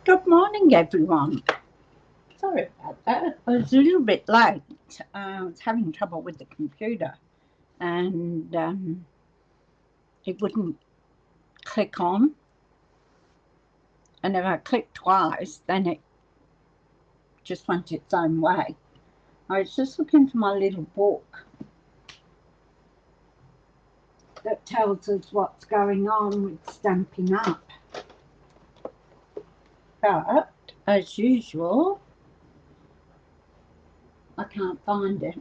Good morning, everyone. Sorry about that. I was a little bit late. I was having trouble with the computer and it wouldn't click on. And if I clicked twice, then it just went its own way. I was just looking for my little book that tells us what's going on with Stampin' Up. But, as usual, I can't find it.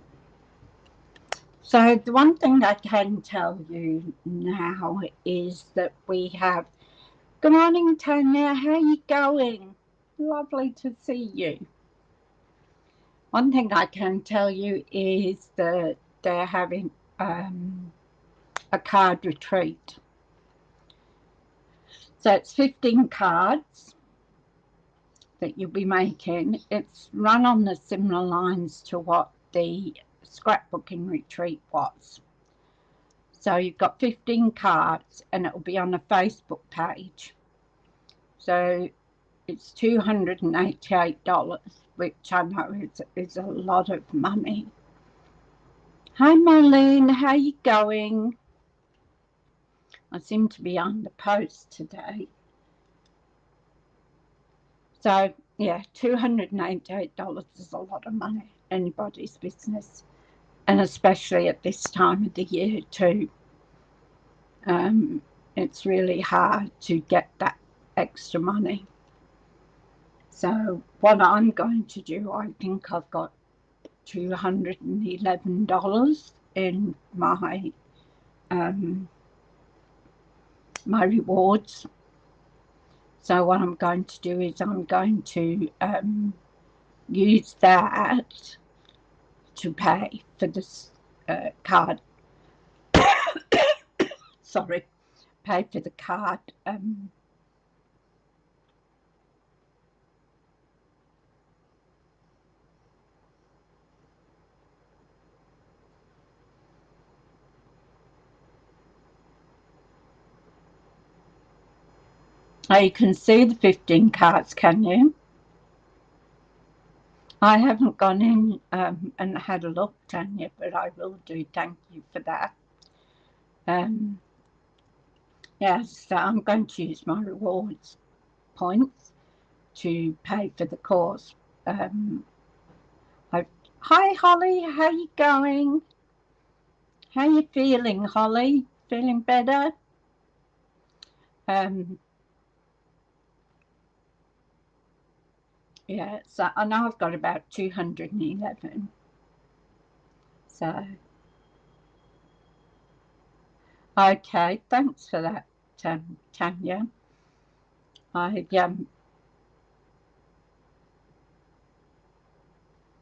So the one thing I can tell you now is that we have, good morning Tanya, how are you going? Lovely to see you. One thing I can tell you is that they're having a card retreat. So it's 15 cards that you'll be making. It's run on the similar lines to what the scrapbooking retreat was. So you've got 15 cards and it will be on a Facebook page. So it's $288, which I know is a lot of money. Hi Marlene, how are you going? I seem to be on the post today. So yeah, $288 is a lot of money, anybody's business. And especially at this time of the year too. It's really hard to get that extra money. So what I'm going to do, I think I've got $211 in my my rewards. So what I'm going to do is I'm going to use that to pay for this card. Sorry, pay for the card. Oh, you can see the 15 cards, can you? I haven't gone in and had a look, Tanya, but I will do. Thank you for that. Yes, so I'm going to use my rewards points to pay for the course. Hi, Holly. How you going? How you feeling, Holly? Feeling better? Yeah, so I know I've got about 211. So, okay, thanks for that, Tanya.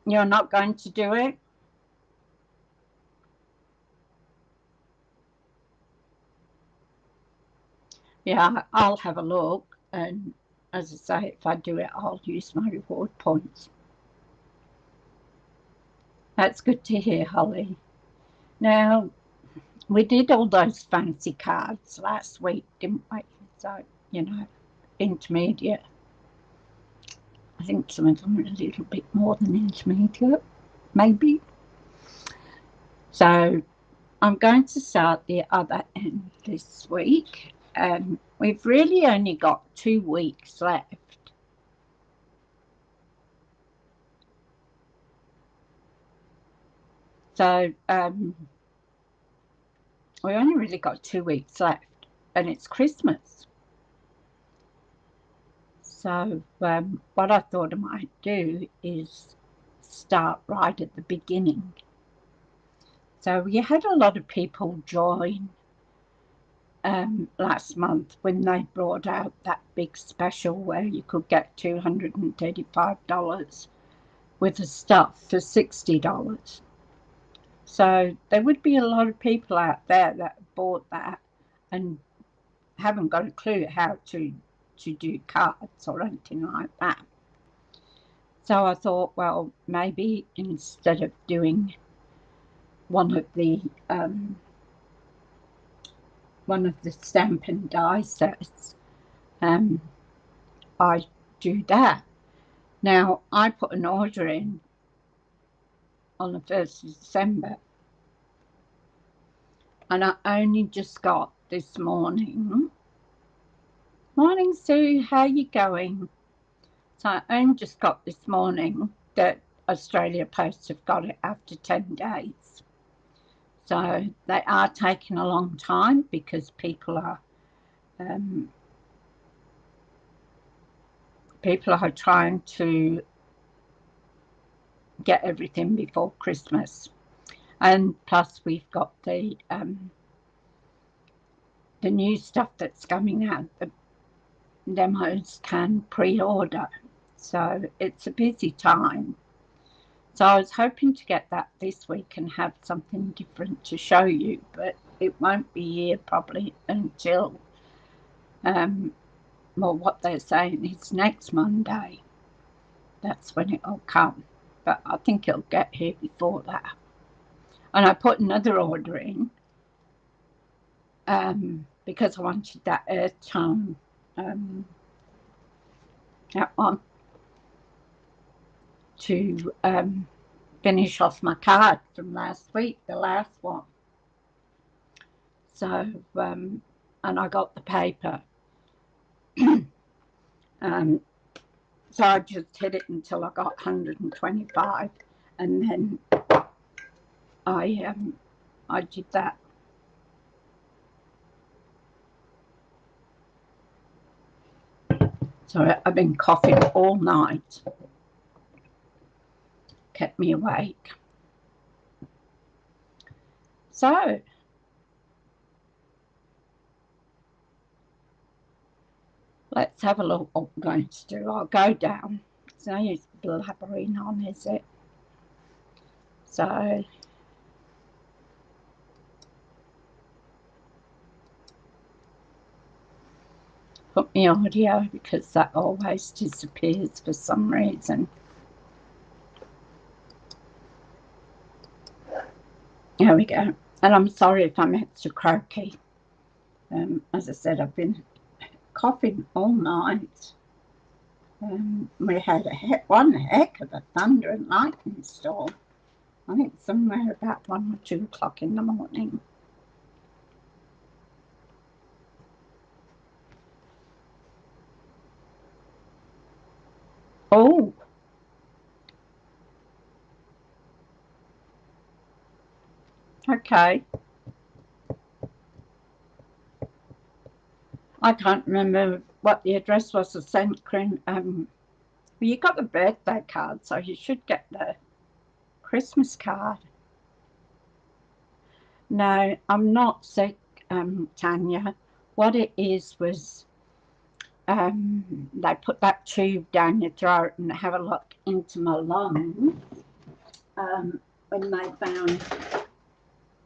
You're not going to do it? Yeah, I'll have a look, and as I say, if I do it, I'll use my reward points. That's good to hear, Holly. Now, we did all those fancy cards last week, didn't we? So, intermediate. I think some of them are a little bit more than intermediate, maybe. So I'm going to start the other end this week. We've really only got 2 weeks left. So we only really got 2 weeks left, and it's Christmas. So what I thought I might do is start right at the beginning. So we had a lot of people join last month when they brought out that big special where you could get $235 with the stuff for $60. So there would be a lot of people out there that bought that and haven't got a clue how to do cards or anything like that. So I thought, well, maybe instead of doing one of the Stamp and Die sets, I do that. Now, I put an order in on the 1st of December, and I only just got this morning. Morning, Sue, how you going? So I only just got this morning that Australia Post have got it after 10 days. So they are taking a long time because people are trying to get everything before Christmas. And plus we've got the new stuff that's coming out. The demos can pre-order. So it's a busy time. So I was hoping to get that this week and have something different to show you, but it won't be here probably until, well, what they're saying is next Monday. That's when it'll come. But I think it'll get here before that. And I put another order in because I wanted that earth tone, that one, to finish off my card from last week, the last one. So, and I got the paper. So I just hid it until I got 125, and then I did that. So I've been coughing all night. Kept me awake. So let's have a look what we're going to do. I'll go down. It's no use blabbering on, is it? So put my audio because that always disappears for some reason. There we go. And I'm sorry if I'm extra croaky. As I said, I've been coughing all night. We had one heck of a thunder and lightning storm. I think somewhere about 1 or 2 o'clock in the morning. Oh. Okay. I can't remember what the address was. I sent well, you got the birthday card, so you should get the Christmas card. No, I'm not sick, Tanya. What it is was they put that tube down your throat and have a look into my lungs when they found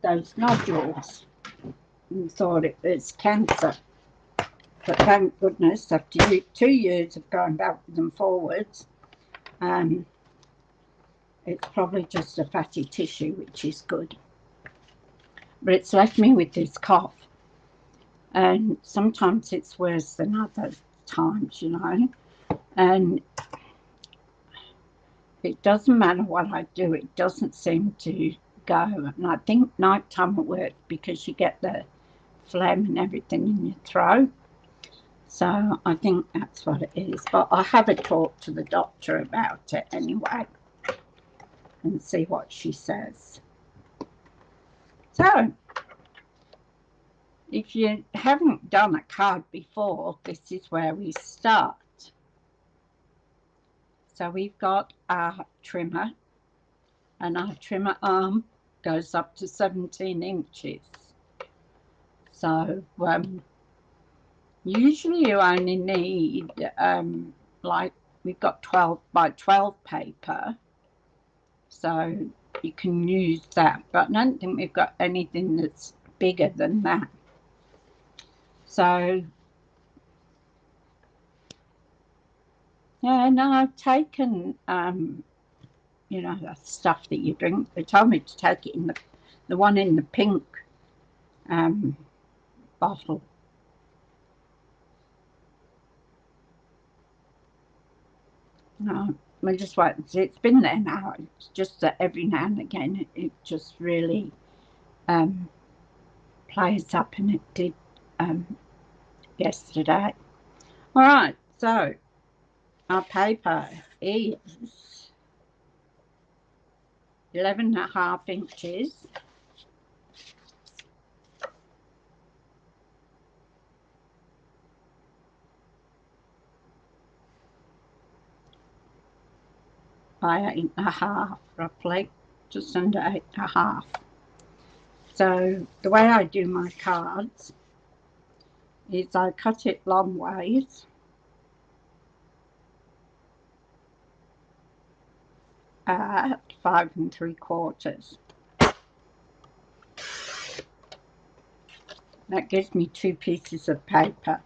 those nodules and thought it was cancer. But thank goodness, after 2 years of going backwards and forwards, it's probably just a fatty tissue, which is good. But it's left me with this cough. And sometimes it's worse than other times, you know. And it doesn't matter what I do, it doesn't seem to go. And I think nighttime will work because you get the phlegm and everything in your throat. So I think that's what it is. But I'll have a talk to the doctor about it anyway and see what she says. So if you haven't done a card before, this is where we start. So we've got our trimmer, and our trimmer arm goes up to 17 inches. So usually you only need like we've got 12 by 12 paper, so you can use that, but I don't think we've got anything that's bigger than that. So yeah, and I've taken you know, the stuff that you drink. They told me to take it in the one in the pink bottle. No, we'll just wait and see. It's been there now. It's just that every now and again it just really plays up, and it did yesterday. All right, so our paper is 11.5 inches by 8.5, roughly, just under 8.5. So the way I do my cards is I cut it long ways at 5 3/4. That gives me 2 pieces of paper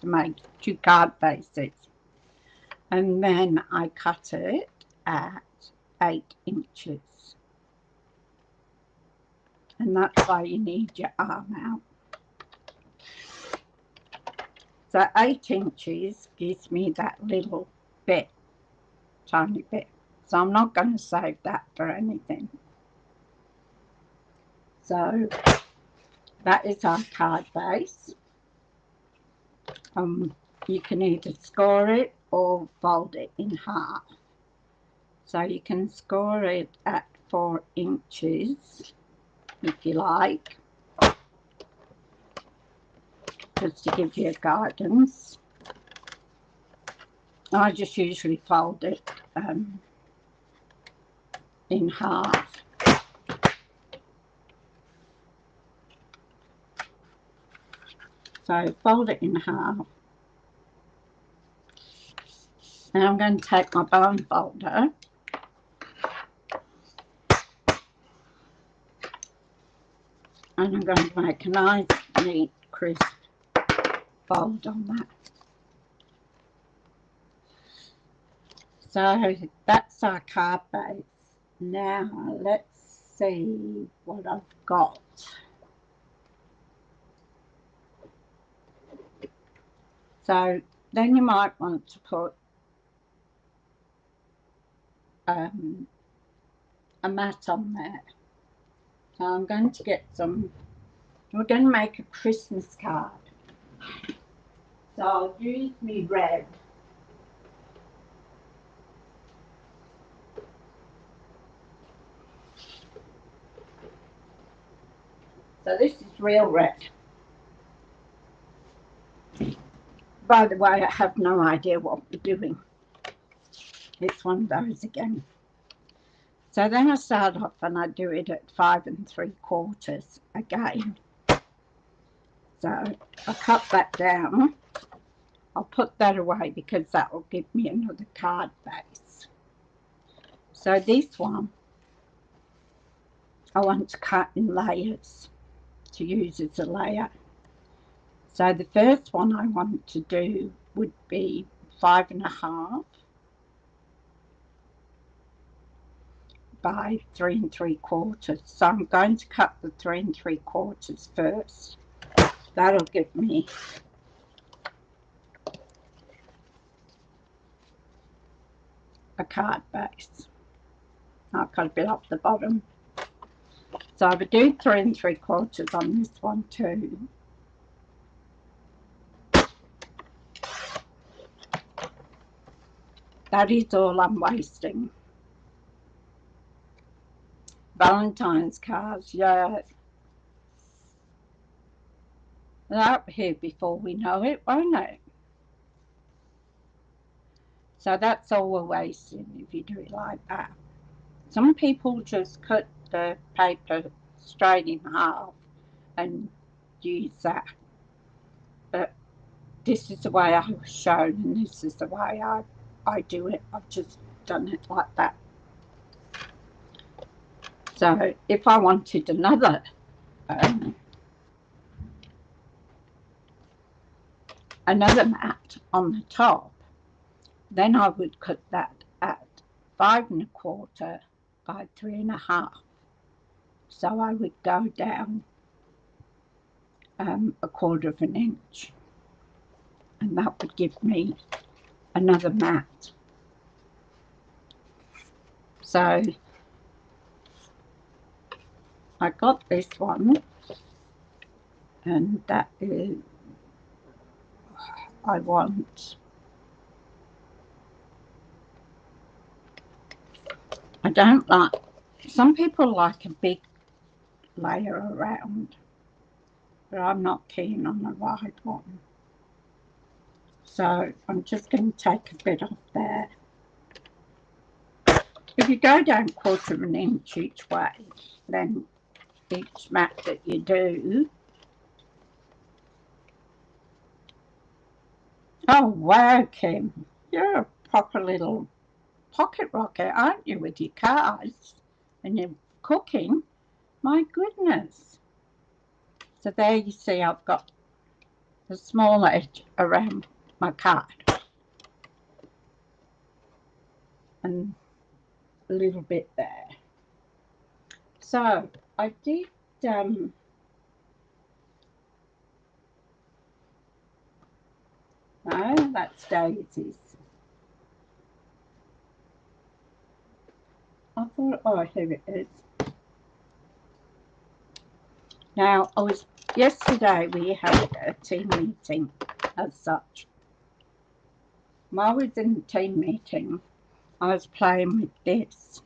to make 2 card bases. And then I cut it at 8 inches. And that's why you need your arm out. So 8 inches gives me that little bit, tiny bit. So I'm not going to save that for anything. So that is our card base. You can either score it or fold it in half. So you can score it at 4 inches if you like, just to give you guidance. I just usually fold it in half. So fold it in half. And I'm going to take my bone folder and I'm going to make a nice, neat, crisp fold on that. So that's our card base. Now let's see what I've got. So then you might want to put a mat on there. So I'm going to get some, we're going to make a Christmas card. So I'll use me red. So this is real red. By the way, I have no idea what we're doing. It's one of those again. So then I start off and I do it at 5 3/4 again. So I cut that down. I'll put that away because that will give me another card base. So this one I want to cut in layers to use as a layer. So the first one I want to do would be 5.5 by 3 3/4. So I'm going to cut the 3 3/4 first. That'll give me a card base. I'll cut a bit off the bottom. So I would do 3 3/4 on this one too. That is all I'm wasting. Valentine's cards, yeah. They're up here before we know it, won't it? So that's all we're wasting if you do it like that. Some people just cut the paper straight in half and use that. But this is the way I was shown and this is the way I do it. I've just done it like that. So if I wanted another mat on the top, then I would cut that at 5 1/4 by 3 1/2. So I would go down 1/4 inch, and that would give me another mat. So I got this one, and that is, I don't like, some people like a big layer around, but I'm not keen on a wide one. So I'm just going to take a bit off there. If you go down 1/4 inch each way, then each mat that you do. Oh wow, Kim, you're a proper little pocket rocket, aren't you, with your cards and your cooking? My goodness. So there you see I've got the small edge around my card and a little bit there. So I did no, that's daisies. I thought, oh, here it is. Now, yesterday we had a team meeting as such. While I was in the team meeting, I was playing with this.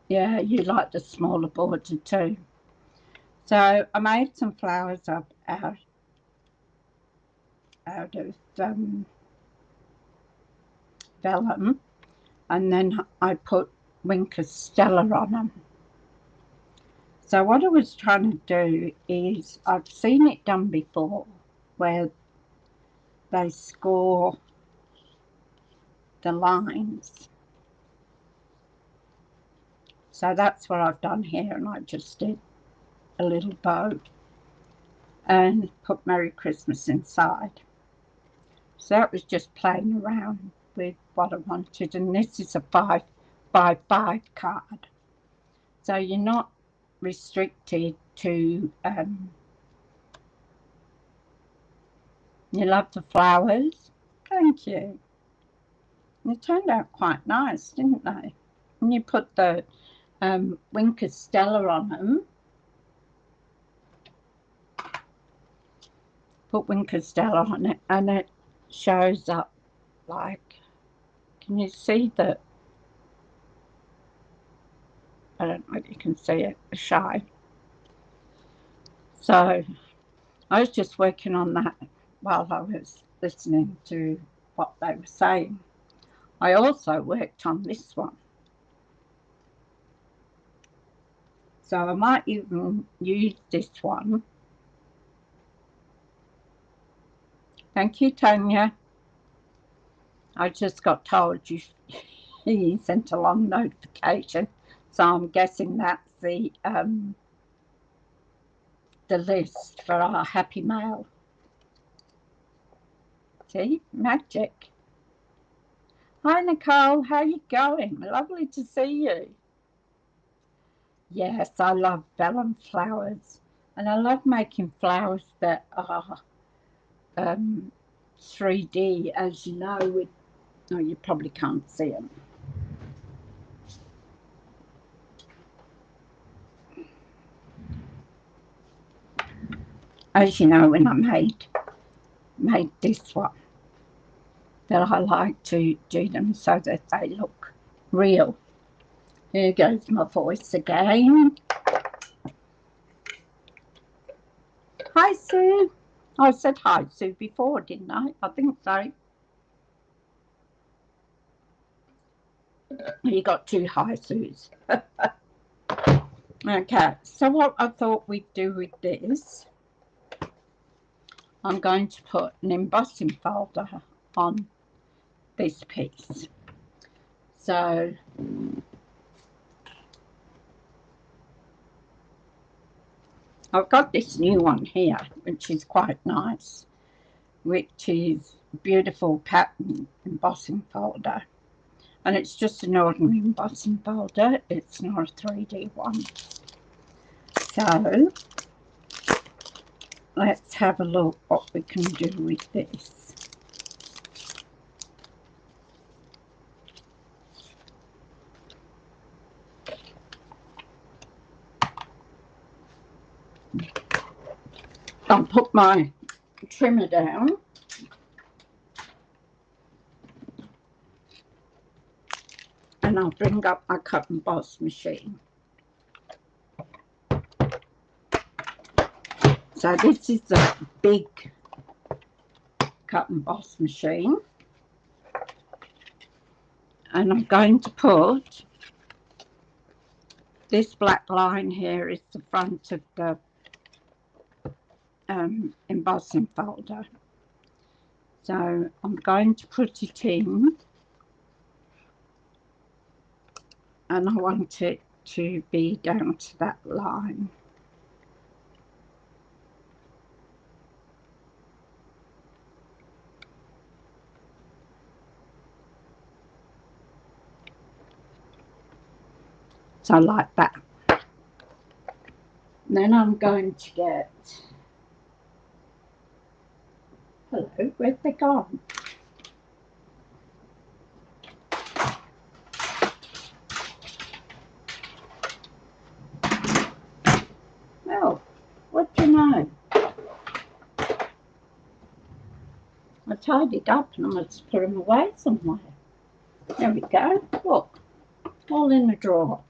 Yeah, you like the smaller border too. So I made some flowers up out of vellum, and then I put Winker Stella on them. So what I was trying to do is, I've seen it done before, where they score the lines. So that's what I've done here, and I just did a little bow and put Merry Christmas inside. So that was just playing around with what I wanted, and this is a 5x5 card. So you're not restricted to, you love the flowers? Thank you. They turned out quite nice, didn't they? And you put the Winker Stella on them. Put Winker Stella on it, and it shows up like, can you see the, I don't know if you can see it, the shine. So I was just working on that while I was listening to what they were saying. I also worked on this one. So I might even use this one. Thank you, Tanya. I just got told you sent a long notification, so I'm guessing that's the list for our happy mail. See, magic. Hi Nicole, how you going? Lovely to see you. Yes, I love vellum flowers, and I love making flowers that are 3D, as you know. Oh, you probably can't see them. As you know, when I made this one, that I like to do them so that they look real. Here goes my voice again. Hi Sue. I said hi Sue before, didn't I? I think so. You got 2 hi Sues. Okay, so what I thought we'd do with this, I'm going to put an embossing folder on this piece. So I've got this new one here, which is quite nice, which is beautiful pattern embossing folder. And it's just an ordinary embossing folder. It's not a 3D one. So let's have a look what we can do with this. I'll put my trimmer down. And I'll bring up my cut and emboss machine. So this is the big cut and emboss machine. And I'm going to put this black line here is the front of the embossing folder. So I'm going to put it in, and I want it to be down to that line. So like that. And then I'm going to get, hello, where'd they gone? Well, what do you know? I tidied up and I must put them away somewhere. There we go. Look, all in the drawer.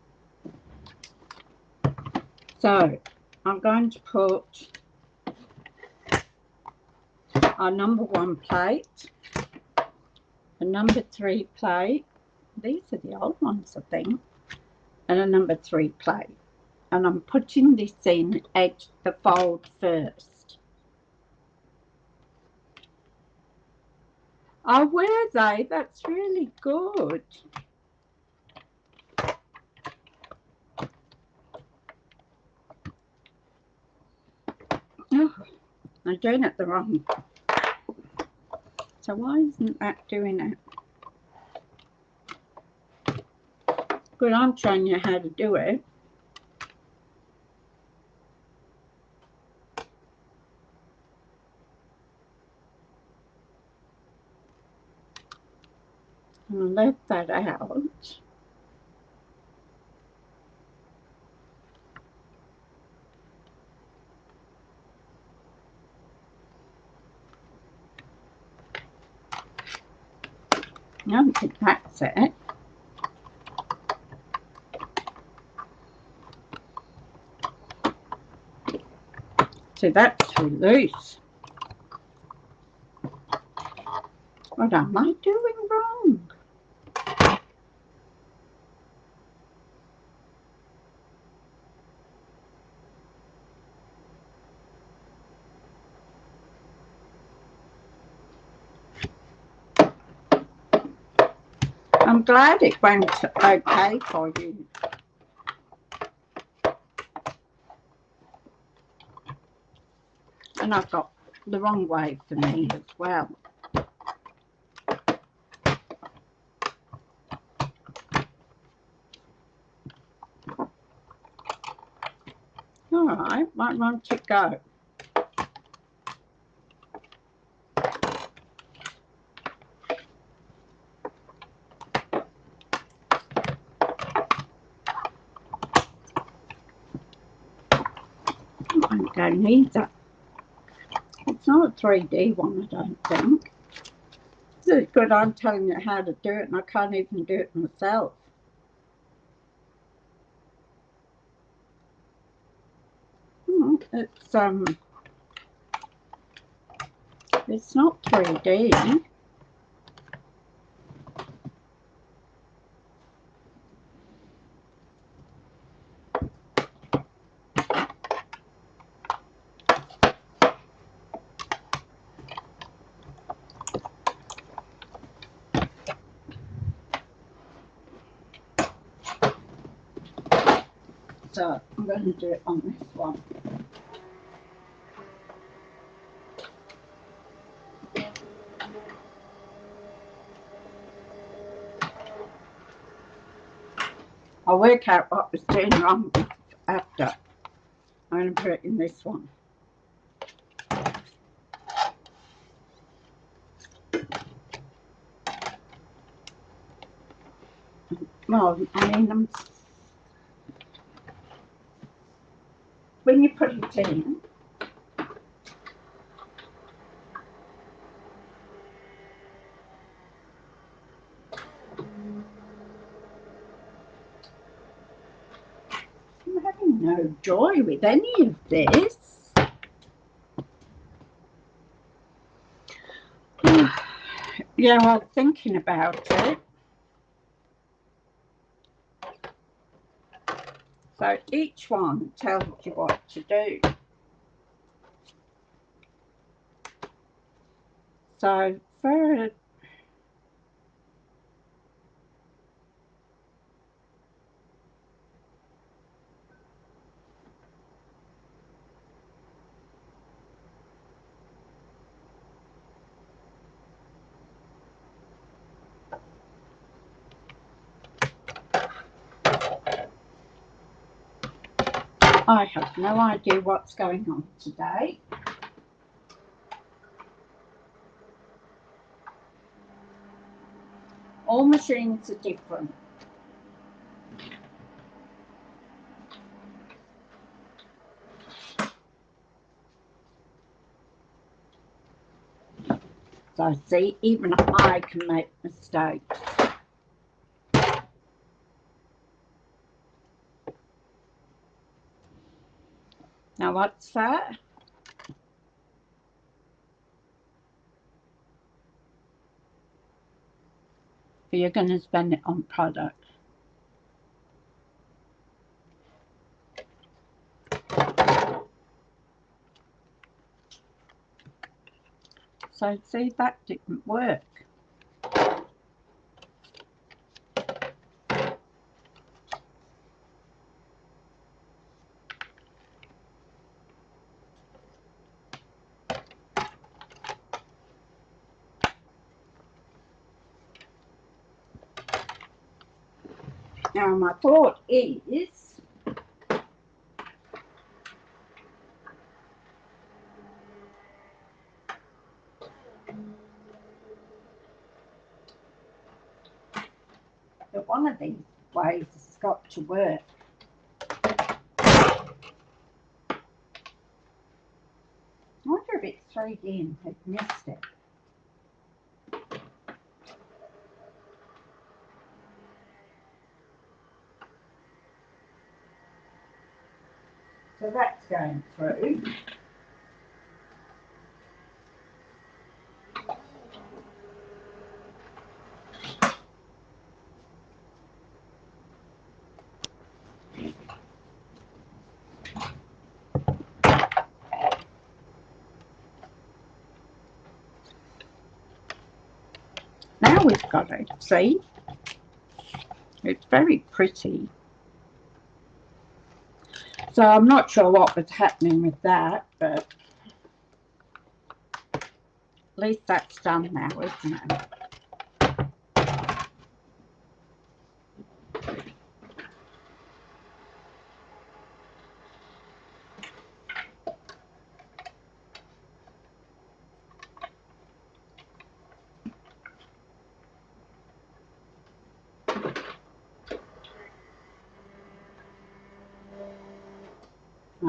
So I'm going to put our number 1 plate, a number 3 plate. These are the old ones, I think, and a number 3 plate. And I'm putting this in edge the fold first. Oh, were they? That's really good. Oh, I'm doing it the wrong. So why isn't that doing it? Good, I'm showing you how to do it. And I'll let that out. I don't think that's it. So that's too loose. What am I doing wrong? I'm glad it went okay for you. And I've got the wrong way for me as well. All right, might want to go. I don't need that. It's not a 3D one, I don't think. It's good I'm telling you how to do it, and I can't even do it myself. It's not 3D. So I'm going to do it on this one. I'll work out what was doing wrong after. I'm going to put it in this one. Well, I mean, when you put it in, I'm having no joy with any of this. Yeah, well, thinking about it. So each one tells you what to do. So for I have no idea what's going on today. All machines are different. So see, even I can make mistakes. Now what's that? You're going to spend it on product. So see, that didn't work. Now my thought is, that one of these ways has got to work. I wonder if it's 3D and I've missed it. So that's going through. Now we've got it, see? It's very pretty. So I'm not sure what was happening with that, but at least that's done now, isn't it?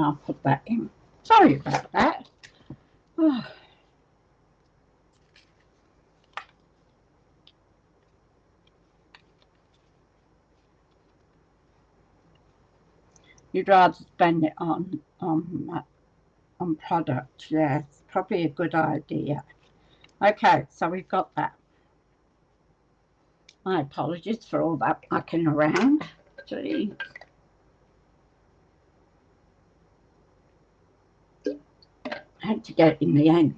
I'll put that in. Sorry about that. Oh. You'd rather spend it on product, yes, probably a good idea. Okay, so we've got that. My apologies for all that mucking around. Gee. I had to get it in the end.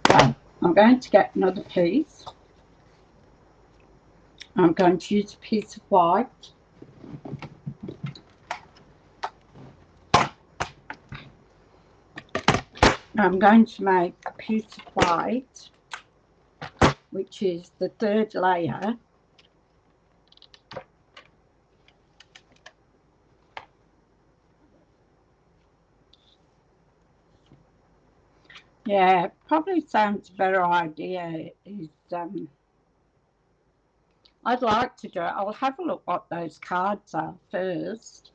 So I'm going to get another piece. I'm going to use a piece of white. I'm going to make a piece of white, which is the third layer. Yeah, probably sounds a better idea is I'd like to do it. I'll have a look what those cards are first.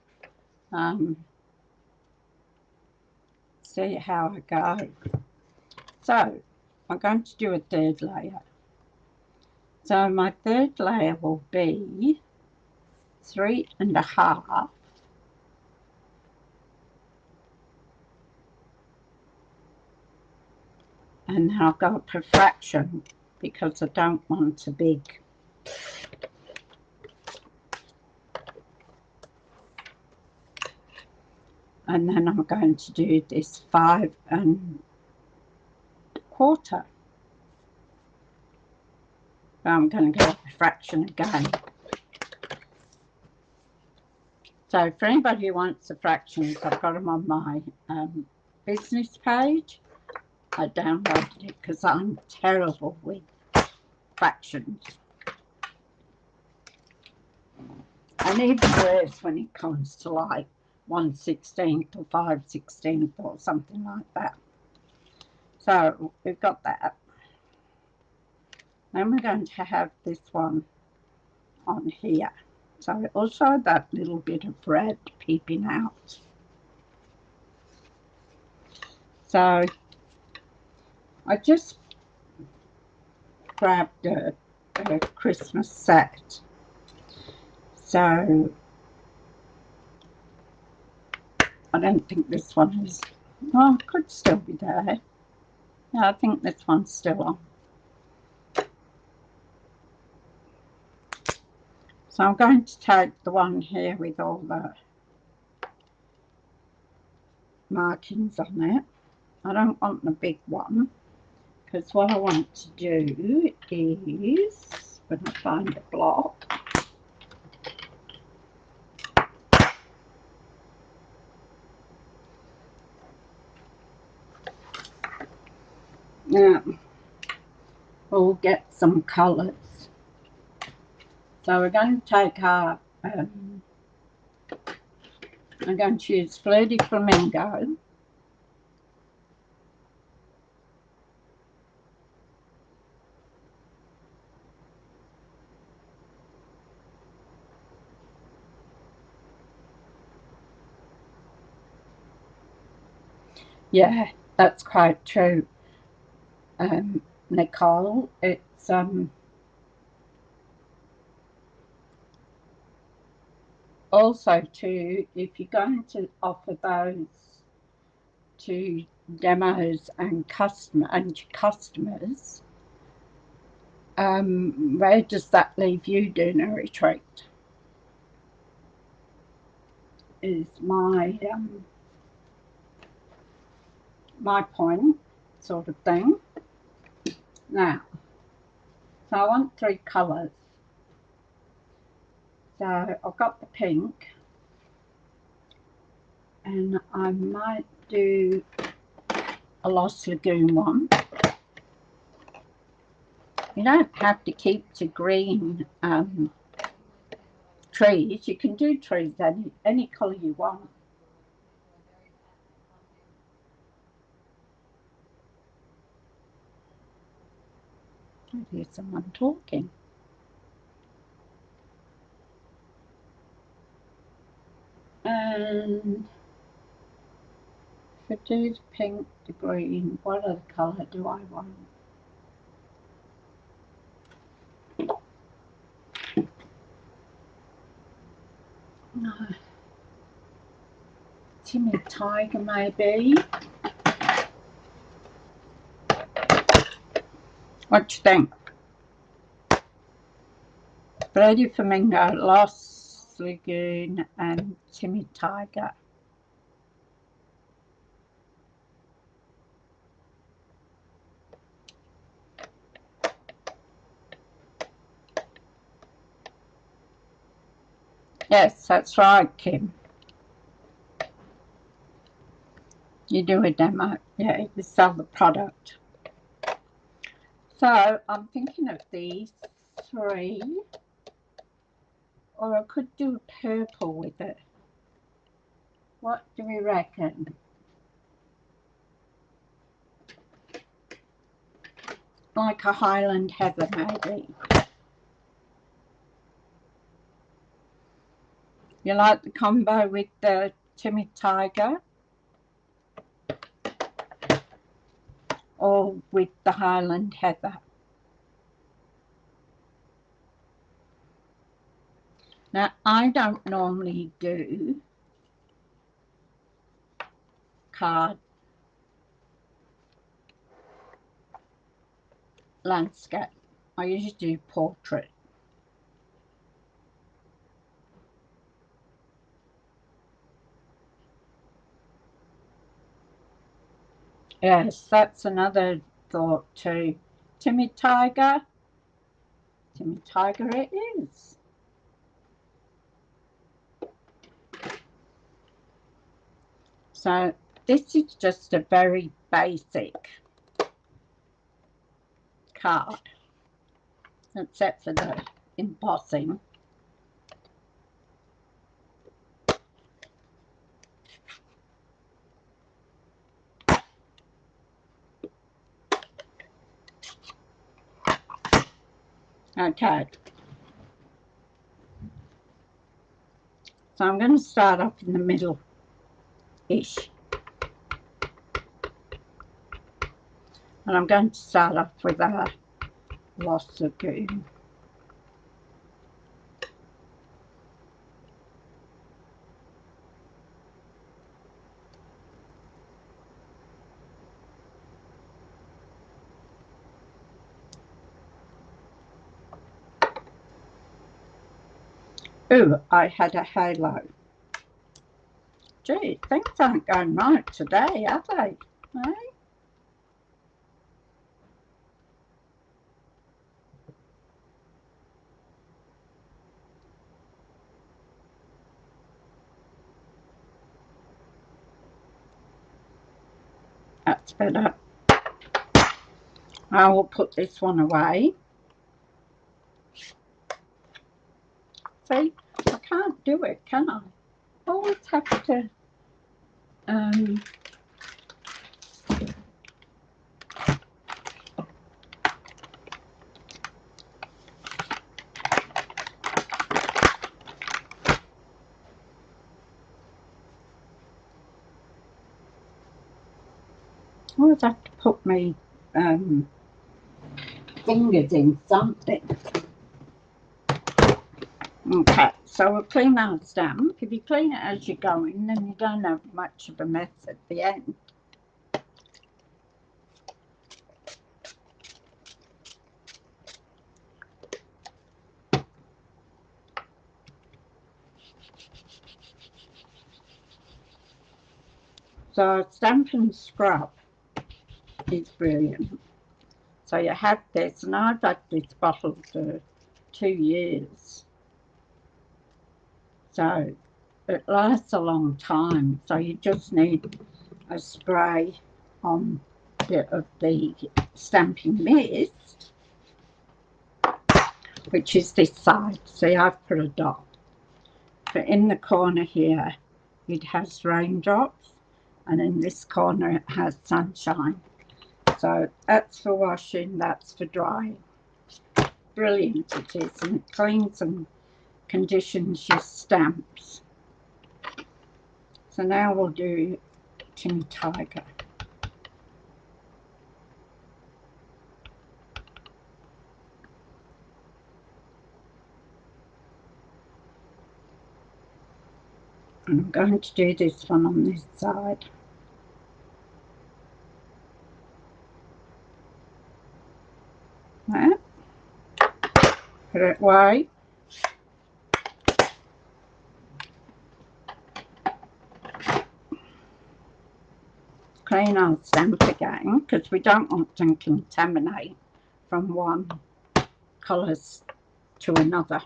See how I go. So I'm going to do a third layer. So my third layer will be 3.5. And then I'll go up a fraction because I don't want a big. And then I'm going to do this 5.25. I'm going to go up a fraction again. So for anybody who wants the fractions, I've got them on my business page. I downloaded it because I'm terrible with fractions. And even worse when it comes to like 1/16 or 5/16 or something like that. So we've got that. Then we're going to have this one on here. So it'll show that little bit of red peeping out. So I just grabbed a Christmas set. So I don't think this one is, well, it could still be there. Yeah, I think this one's still on. So I'm going to take the one here with all the markings on it. I don't want the big one because what I want to do is, when I find a block, now we'll get some colours. So we're going to take our, I'm going to use Flirty Flamingo. Yeah, that's quite true, Nicole. It's also too, if you're going to offer those to demos and customers, where does that leave you doing a retreat? Is my my point, sort of thing. Now, so I want 3 colours. So I've got the pink, and I might do a Lost Lagoon one. You don't have to keep to green trees. You can do trees any colour you want. I hear someone talking. And if I do the pink, the green, what other colour do I want? Timid Tiger maybe. What do you think? Flirty Flamingo, Lost Lagoon and Timid Tiger. Yes, that's right, Kim. You do a demo, yeah, you sell the product. So I'm thinking of these 3, or I could do purple with it. What do we reckon? Like a Highland Heather maybe. You like the combo with the Timid Tiger or with the Highland Heather? Now, I don't normally do card landscape. I usually do portrait. Yes, that's another thought too. Timid Tiger. Timid Tiger it is. So this is just a very basic card, except for the embossing. Okay. So I'm going to start off in the middle-ish. And I'm going to start off with a Lost Lagoon. Ooh, I had a halo. Gee, things aren't going right today, are they? Eh? That's better. I will put this one away. See, I can't do it, can I? Always have to always have to put my fingers in something. Okay, so we'll clean our stamp. If you clean it as you're going, then you don't have much of a mess at the end. So stamp and scrub is brilliant. So you have this, and I've had this bottle for 2 years. So it lasts a long time. So you just need a spray on a bit of the stamping mist, which is this side. See, I've put a dot. But in the corner here, it has raindrops, and in this corner it has sunshine. So that's for washing, that's for drying. Brilliant it is, and it cleans and conditions your stamps. So now we'll do Timid Tiger. And I'm going to do this one on this side. There. Put it away. Clean our stamp again, because we don't want to contaminate from one colour to another.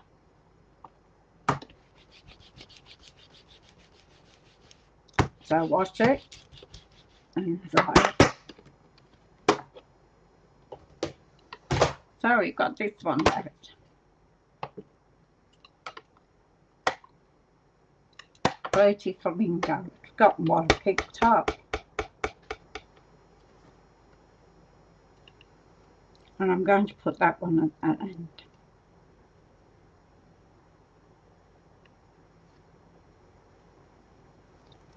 So wash it and dry it. So we got this one left. Pretty flamingo. I've forgotten what I picked up. And I'm going to put that one at that end.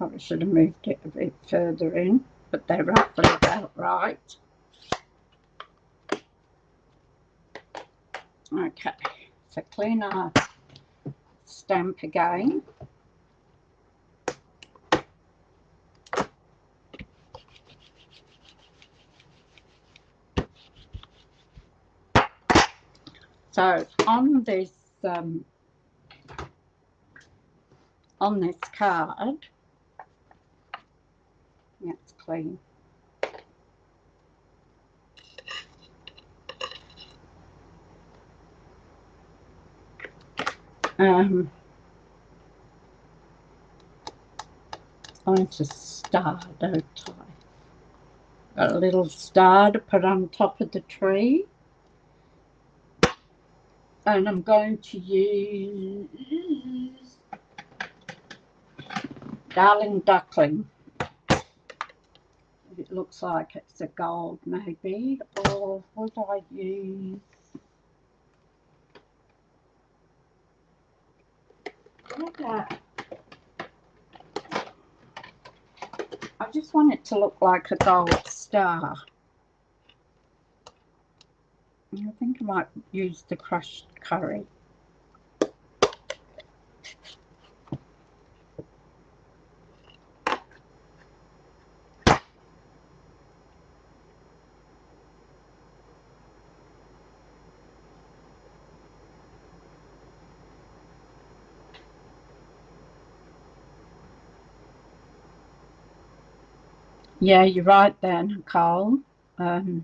Probably should have moved it a bit further in, but they're roughly about right. Okay, so clean our stamp again. So on this card, yeah, it's clean. Going to star, don't I? Got a little star to put on top of the tree. And I'm going to use Darling Duckling. It looks like it's a gold maybe. Or would I use... I just want it to look like a gold star. I think I might use the crushed curry. Yeah, you're right there, Nicole. I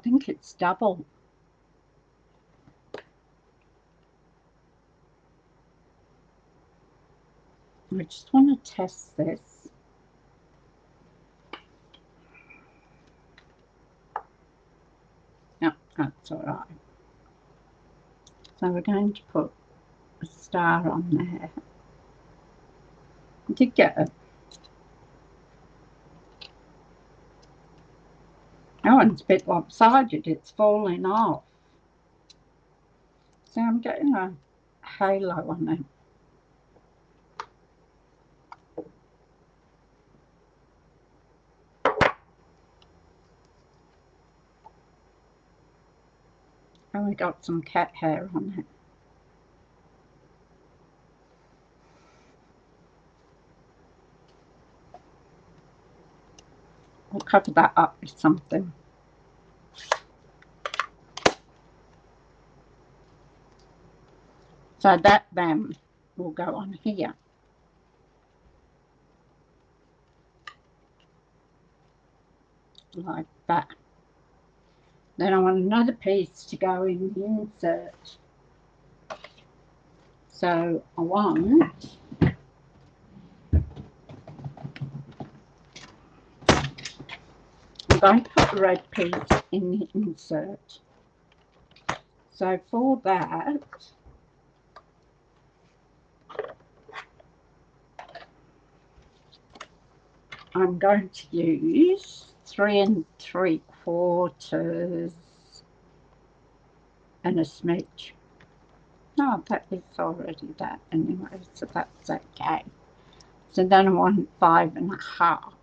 think it's double. I just want to test this. Yep, that's all right. So we're going to put a star on there. I did get it. Oh, and it's a bit lopsided. It's falling off. So I'm getting a halo on it. And we got some cat hair on it. We'll cover that up with something. So that then will go on here. Like that. Then I want another piece to go in the insert. So I want I'm going to put the red piece in the insert. So for that, I'm going to use 3 3/4 and a smidge. No, that is already that anyway, so that's okay. So then I want 5 1/2.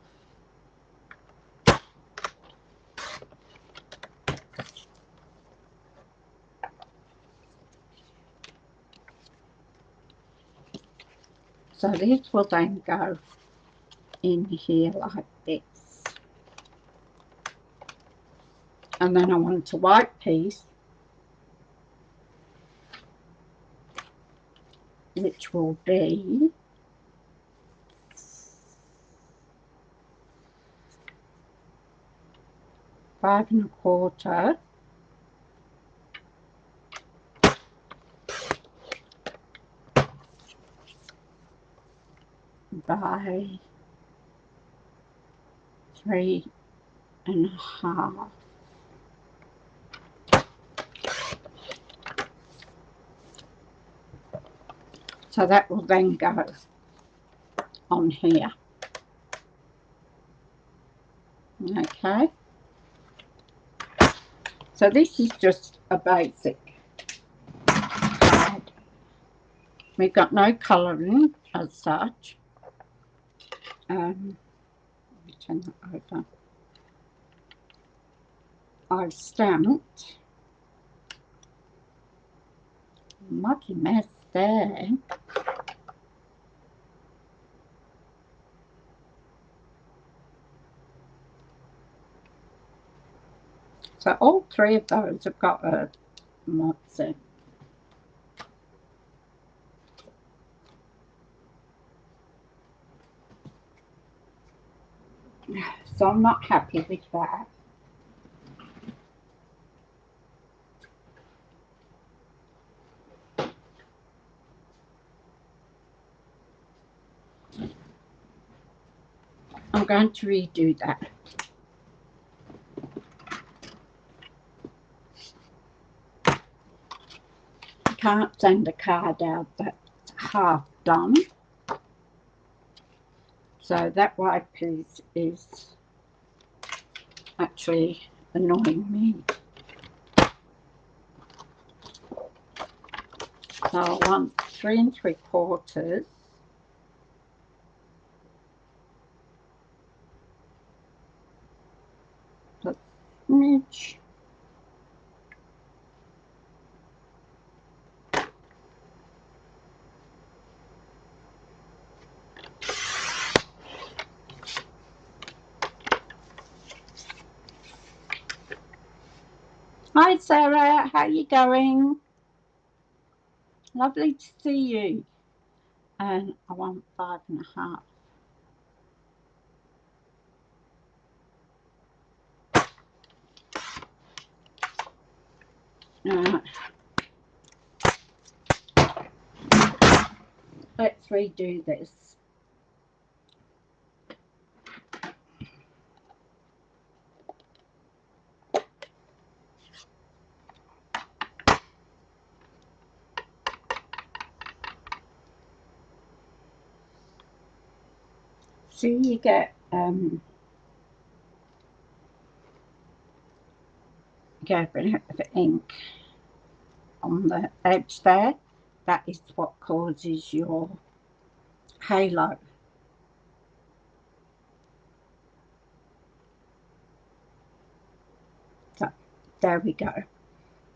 So this will then go in here like this. And then I want a white piece, which will be five and a quarter by 3 1/2. So that will then go on here. Okay. So this is just a basic card. We've got no colouring as such. Let me turn that over. I've stamped. Mucky mess there. So all three of those have got a, what's it? So I'm not happy with that. I'm going to redo that. I can't send a card out that's half done. So that white piece is actually annoying me. So I want 3 3/4. Plus smidge. Hi Sarah, how you going? Lovely to see you. And I want 5 1/2. Let's redo this. So you get a bit of ink on the edge there. That is what causes your halo. So there we go.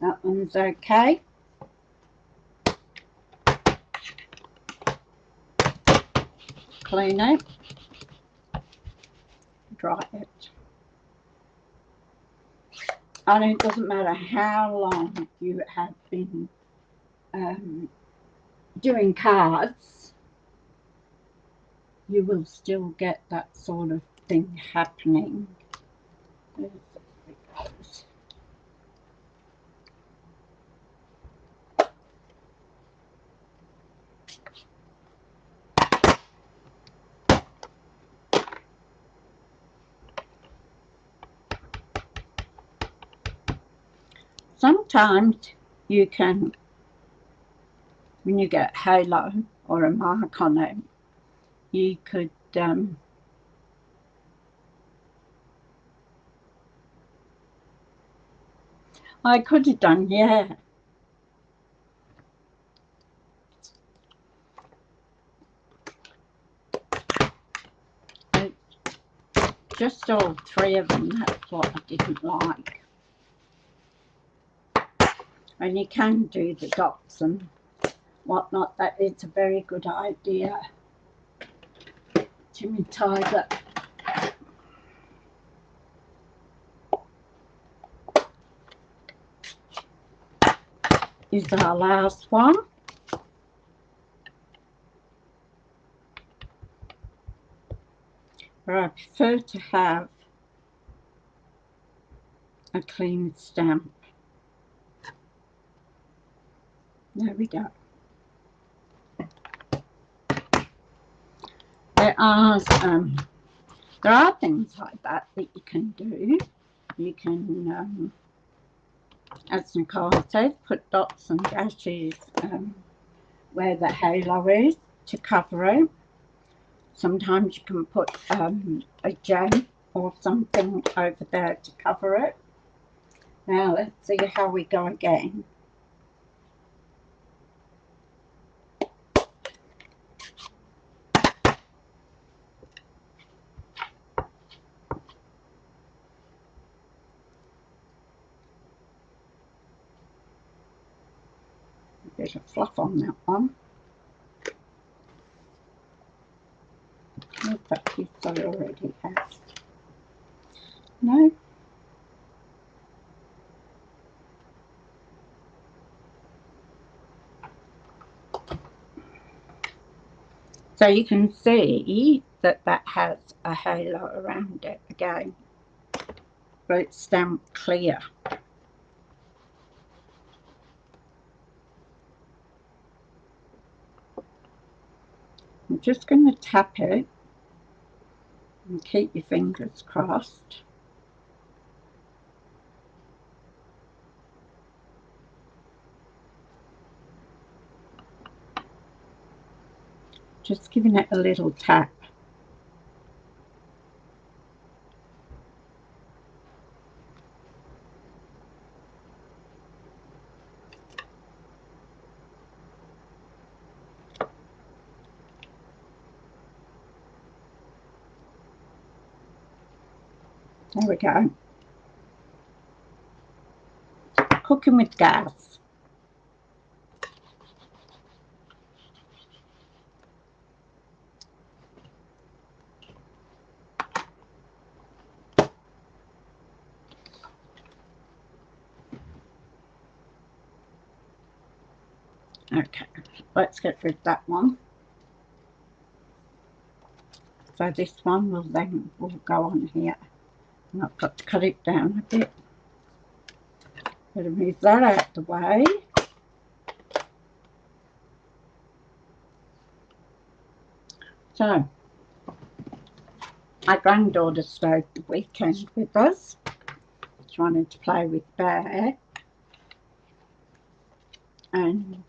That one's okay. Clean it, dry it. And it doesn't matter how long you have been doing cards, you will still get that sort of thing happening. Sometimes you can, when you get halo or a mark on it, you could I could have done, yeah. Just all three of them, that's what I didn't like. And you can do the dots and whatnot, that is a very good idea. Jimmy Tiger. Is our last one. But I prefer to have a clean stamp. There we go. There are things like that that you can do. You can, as Nicole said, put dots and dashes where the halo is to cover it. Sometimes you can put a gem or something over there to cover it. Now let's see how we go again. A bit of fluff on that one. Where's that piece I already had? No. So you can see that that has a halo around it again, but it's stamped clear. I'm just going to tap it and keep your fingers crossed. Just giving it a little tap. There we go. Cooking with gas. Okay, let's get rid of that one. So this one will go on here. And I've got to cut it down a bit. Better move that out of the way. So, my granddaughter stayed the weekend with us. She wanted to play with Bear. And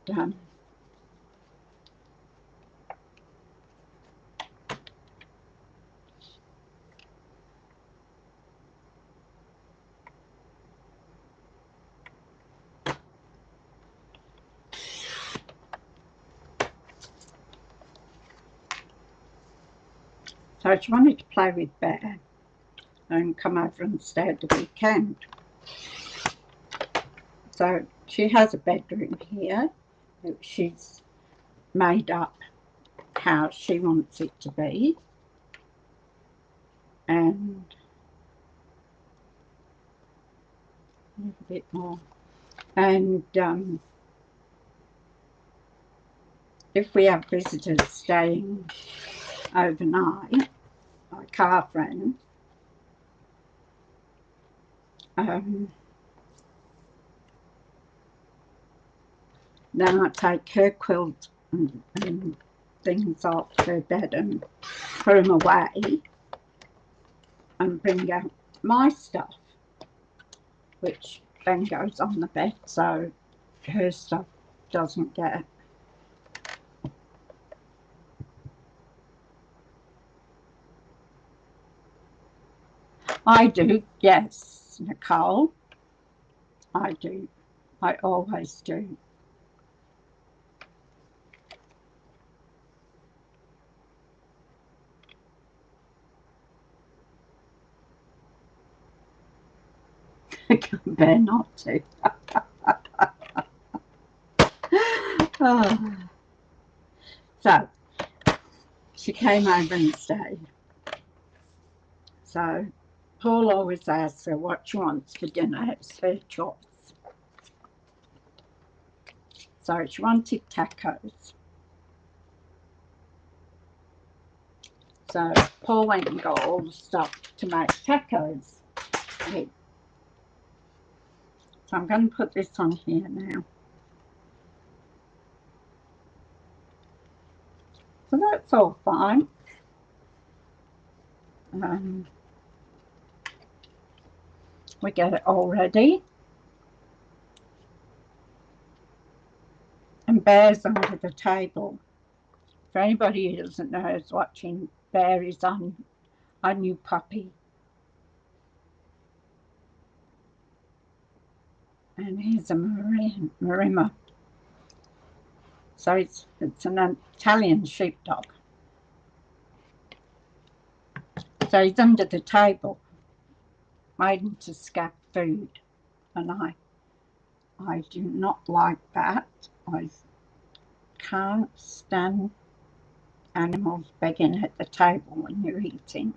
so she wanted to play with Bear and come over and stay at the weekend. So she has a bedroom here that she's made up how she wants it to be. And a little bit more. And if we have visitors staying overnight, like our friends, then I take her quilt and things off her bed and put them away and bring out my stuff, which then goes on the bed so her stuff doesn't get. I do, yes, Nicole. I do. I always do. Better not to. Oh. So, she came over and stayed. So, Paul always asks her what she wants for dinner. It's her choice. So, she wanted tacos. So, Paul went and got all the stuff to make tacos with. So, I'm going to put this on here now. So, that's all fine. We get it all ready. And Bear's under the table. For anybody who doesn't know who's watching, Bear is on our new puppy. And here's a Marima. So it's an Italian sheepdog. So he's under the table, waiting to scaff food. And I do not like that. I can't stand animals begging at the table when you're eating.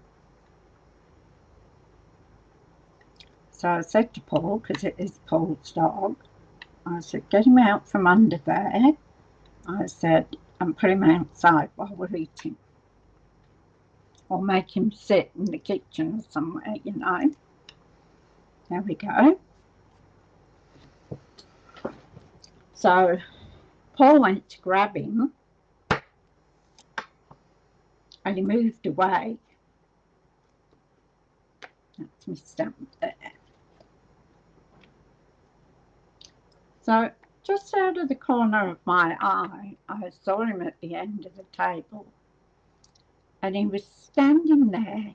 So I said to Paul, because it is Paul's dog, I said, get him out from under there. I said, and put him outside while we're eating. Or make him sit in the kitchen or somewhere, you know. There we go. So Paul went to grab him and he moved away. That's my stamp there. So just out of the corner of my eye, I saw him at the end of the table and he was standing there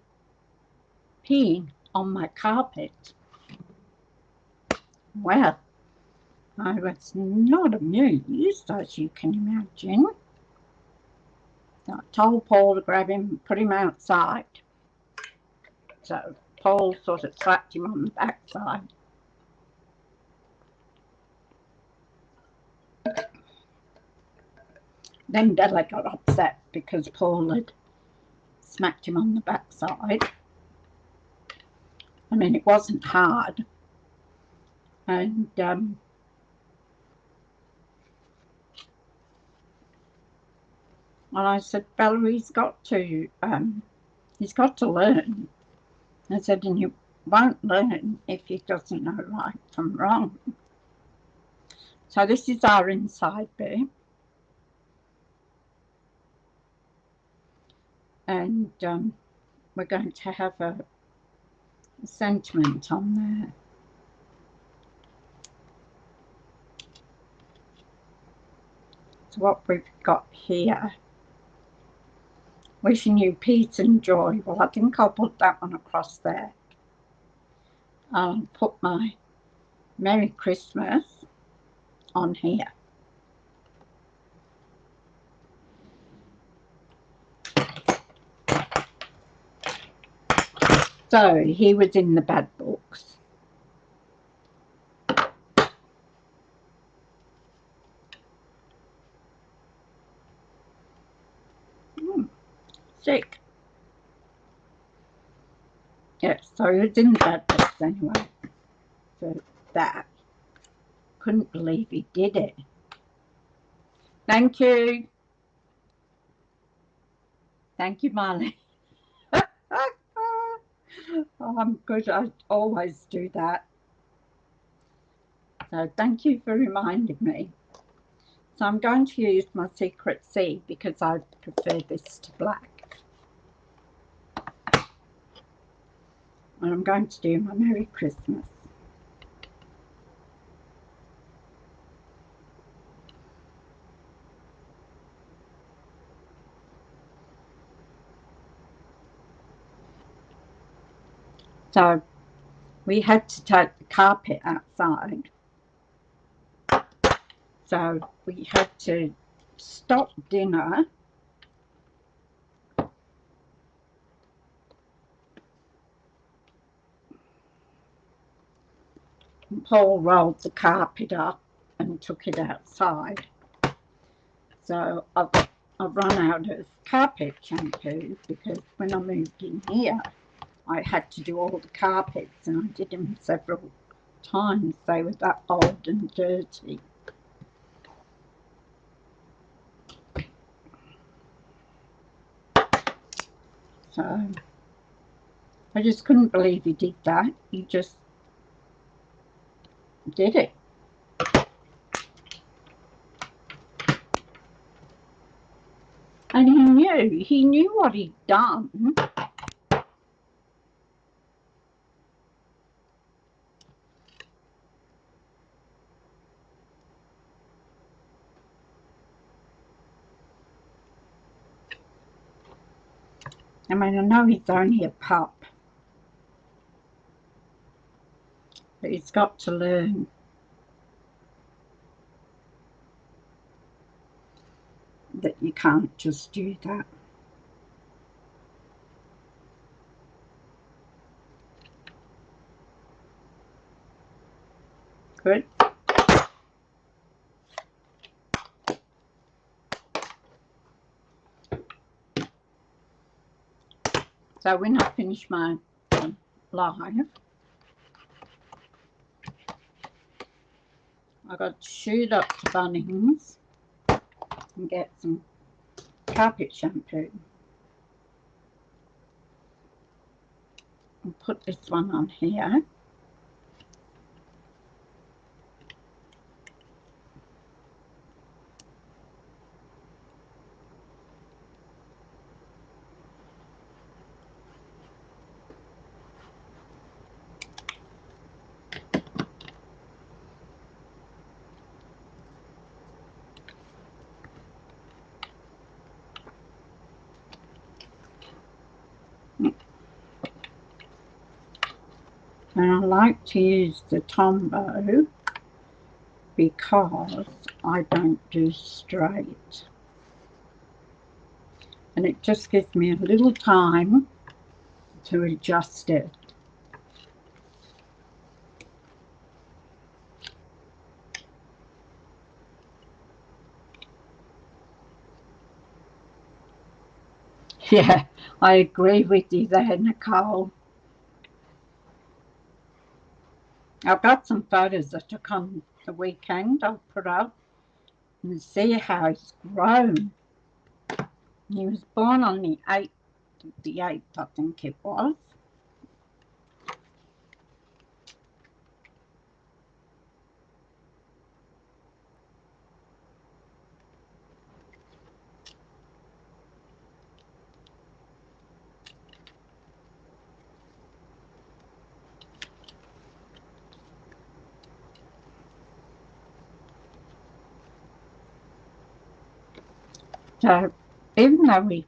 peeing on my carpet. Well, I was not amused, as you can imagine. So I told Paul to grab him and put him outside. So Paul sort of slapped him on the backside. Then Della got upset because Paul had smacked him on the backside. I mean, it wasn't hard. And I said, Bella, he's got to learn. I said, and you won't learn if he doesn't know right from wrong. So this is our inside bit. And we're going to have a sentiment on there. So what we've got here, wishing you peace and joy. Well, I think I'll put that one across there. I'll put my Merry Christmas on here. So he was in the bad books. Sick. Yes, so he was in the bad books anyway. So that. Couldn't believe he did it. Thank you. Thank you, Marley. Oh, I'm good. I always do that. So thank you for reminding me. So I'm going to use my Secret C because I prefer this to black. And I'm going to do my Merry Christmas. So we had to take the carpet outside. So we had to stop dinner and Paul rolled the carpet up and took it outside. So I've run out of carpet shampoo because when I moved in here, I had to do all the carpets and I did them several times. They were that old and dirty. So I just couldn't believe he did that. He just did it. And he knew what he'd done. I mean, I know he's only a pup, but he's got to learn. That you can't just do that. Good. So when I finish my live, I got to shoot up to Bunnings and get some carpet shampoo and put this one on here. And I like to use the Tombow because I don't do straight. And it just gives me a little time to adjust it. Yeah, I agree with you there, Nicole. I've got some photos I took on the weekend I'll put up and see how he's grown. He was born on the 8th, I think it was. So even though we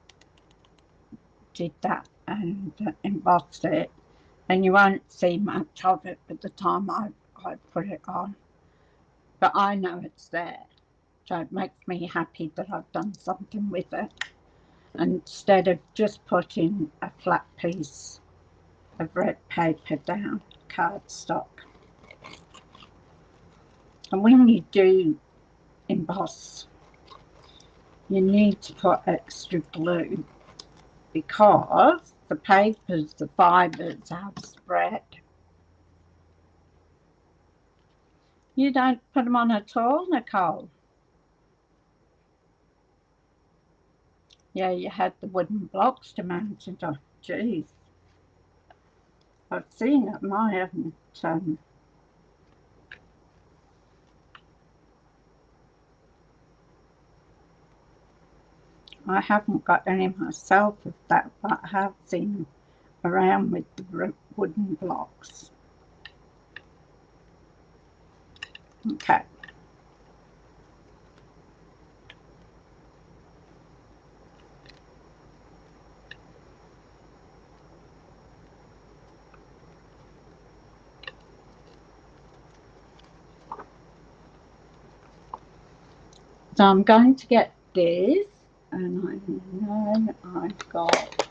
did that and embossed it, and you won't see much of it by the time I put it on, but I know it's there. So it makes me happy that I've done something with it, instead of just putting a flat piece of red paper down, cardstock. And when you do emboss, you need to put extra glue because the papers, the fibres have spread. You don't put them on at all, Nicole? Yeah, you had the wooden blocks to mount it on. Geez. I've seen it, I haven't. I haven't got any myself of that, but I have seen around with the wooden blocks. Okay. So I'm going to get this, and I know I've got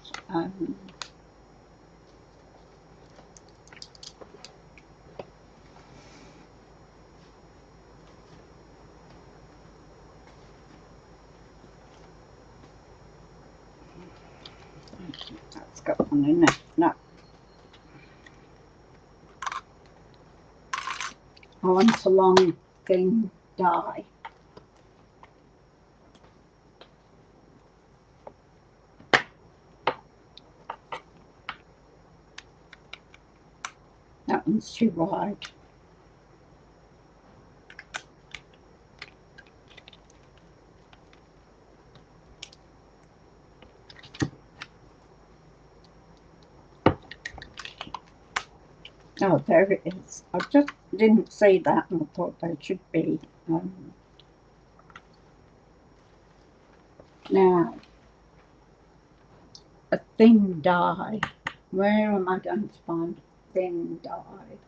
that's got one in it. No. I want a long thin die. That one's too wide. Oh, there it is. I just didn't see that and I thought there should be. Now, a thin die. Where am I going to find a thin die?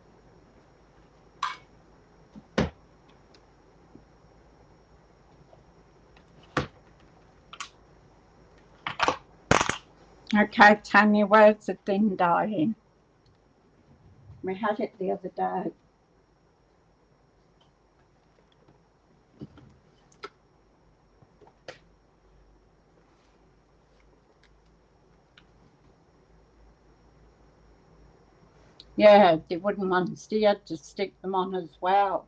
Okay, Tanya, where's the thin die in? We had it the other day. Yeah, the wooden ones, you had to stick them on as well.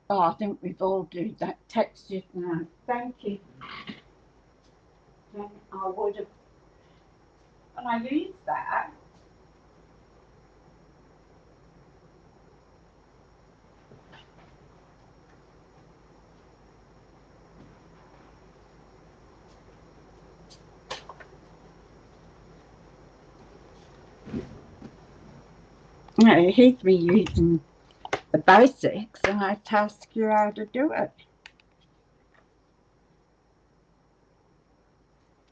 Oh, I think we've all do that. Text you now. Thank you. I would have, when I used that. Here's me using the basics, and I task you how to do it.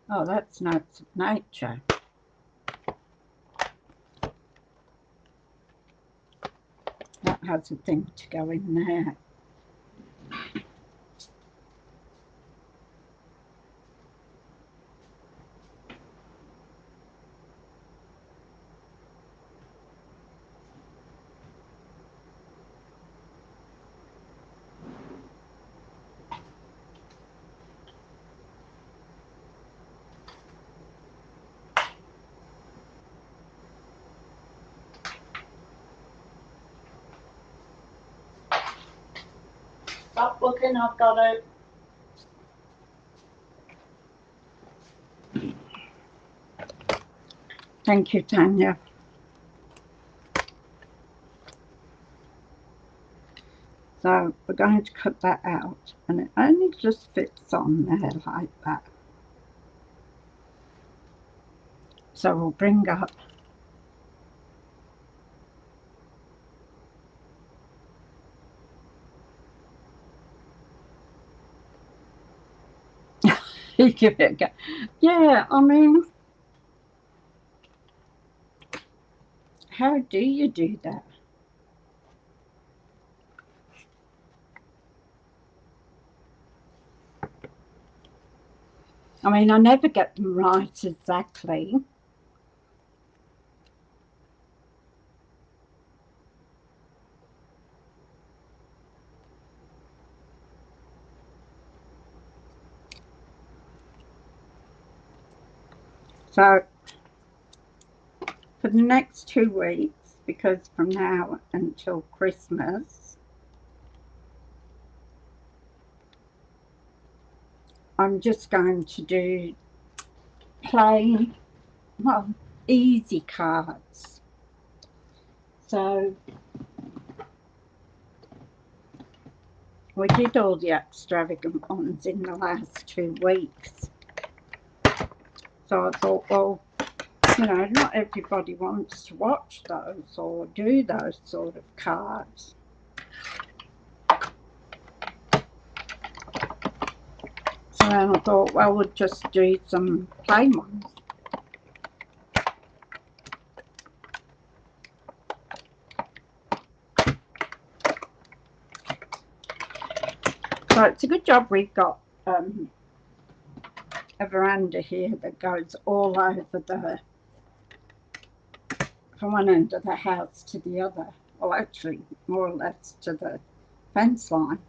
Oh, that's Notes of Nature. That has a thing to go in there. Stop looking, I've got it. Thank you, Tanya. So we're going to cut that out, and it only just fits on there like that. So we'll bring up give it a go. Yeah, I mean, how do you do that? I mean, I never get them right exactly. So for the next 2 weeks, because from now until Christmas, I'm just going to do plain, well, easy cards. So we did all the extravagant ones in the last 2 weeks. So I thought, well, you know, not everybody wants to watch those or do those sort of cards. So then I thought, well, we'll just do some plain ones. So it's a good job we've got a veranda here that goes all over the, from one end of the house to the other. Well, actually, more or less to the fence line.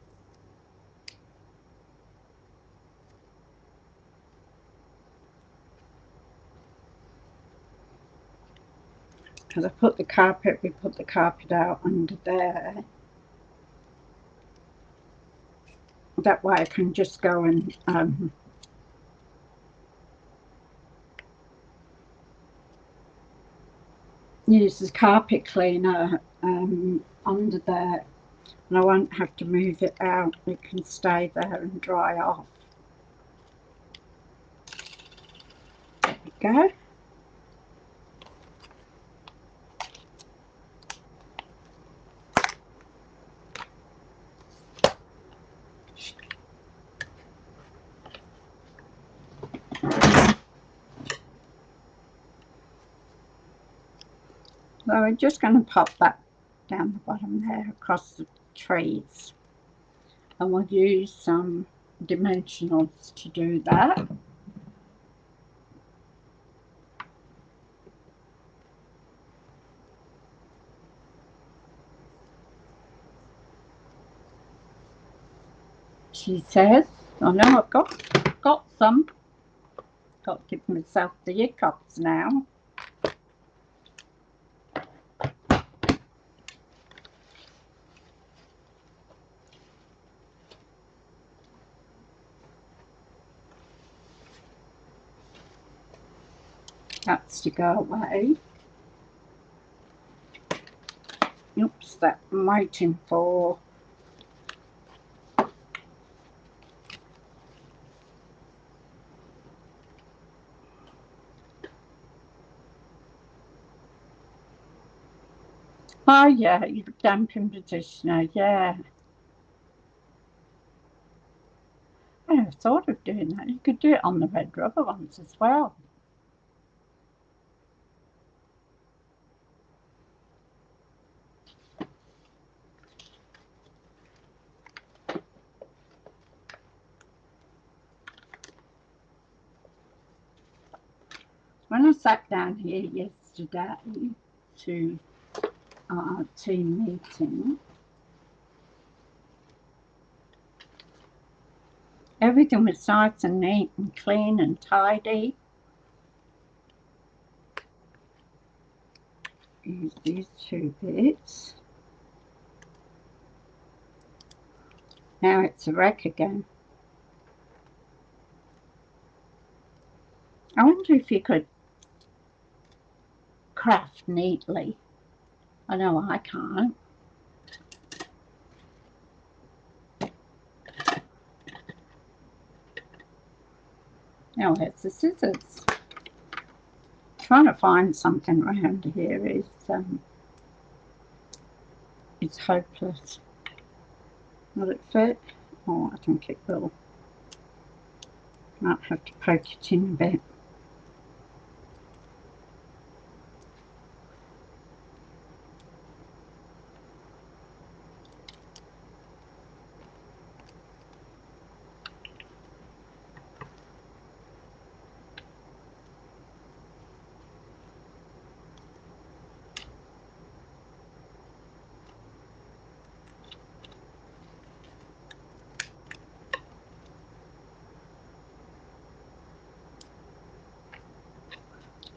Because I put the carpet, we put the carpet out under there. That way I can just go and use the carpet cleaner under there, and I won't have to move it out. It can stay there and dry off. There we go. So we're just going to pop that down the bottom there across the trees, and we'll use some dimensionals to do that. She says, I know I've got some. Got to give myself the hiccups now. That's to go away. Oops, that I'm waiting for. Oh yeah, your damping positioner, yeah. I never thought of doing that. You could do it on the red rubber ones as well. When I sat down here yesterday to our team meeting, everything was nice and neat and clean and tidy. Use these two bits. Now it's a wreck again. I wonder if you could craft neatly. I know I can't. Now where's the scissors? Trying to find something around here is it's hopeless. Will it fit? Oh, I think it will. Might have to poke it in a bit.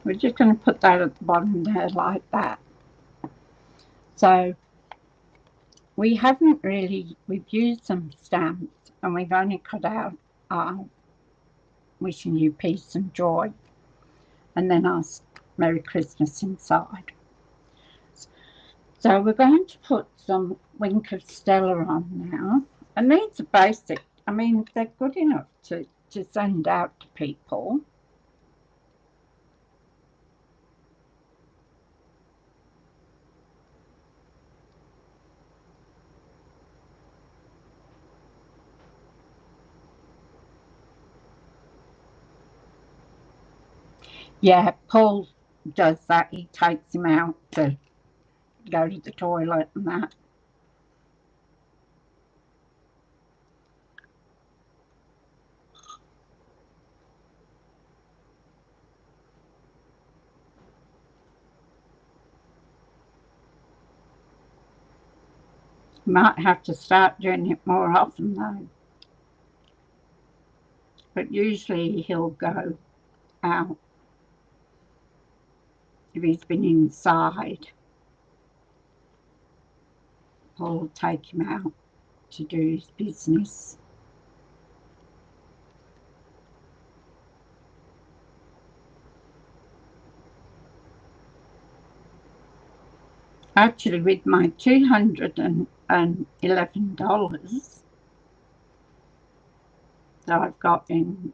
We're just going to put that at the bottom there like that. So we've used some stamps and we've only cut out wishing you peace and joy and then our Merry Christmas inside. So we're going to put some Wink of Stella on now. And these are basic. I mean, they're good enough to send out to people. Yeah, Paul does that. He takes him out to go to the toilet and that. Might have to start doing it more often though. But usually he'll go out if he's been inside. Paul will take him out to do his business. Actually, with my $211 that I've got in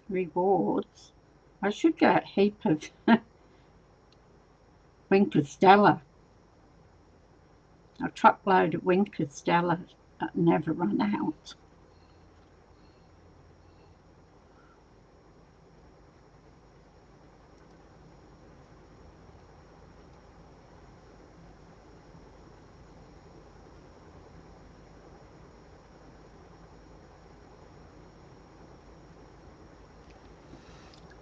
rewards, I should get a heap of Wink of Stella. A truckload of Wink of Stella that never run out.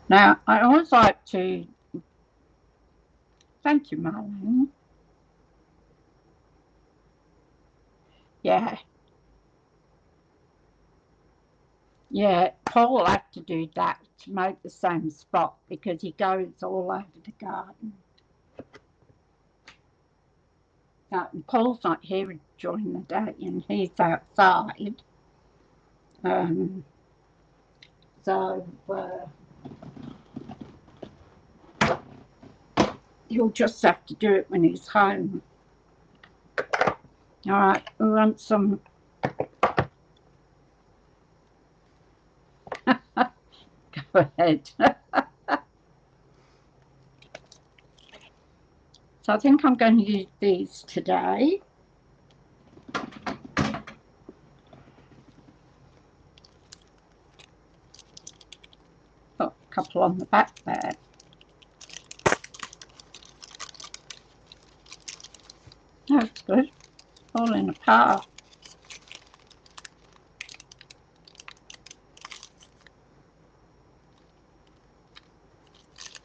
Now, I always like to, thank you, Marlene. Yeah. Yeah, Paul will have to do that to make the same spot because he goes all over the garden. Paul's not here during the day and he's outside. So he'll just have to do it when he's home. All right, we want some. Go ahead. So I think I'm going to use these today. Got a couple on the back there. That's good. Falling apart.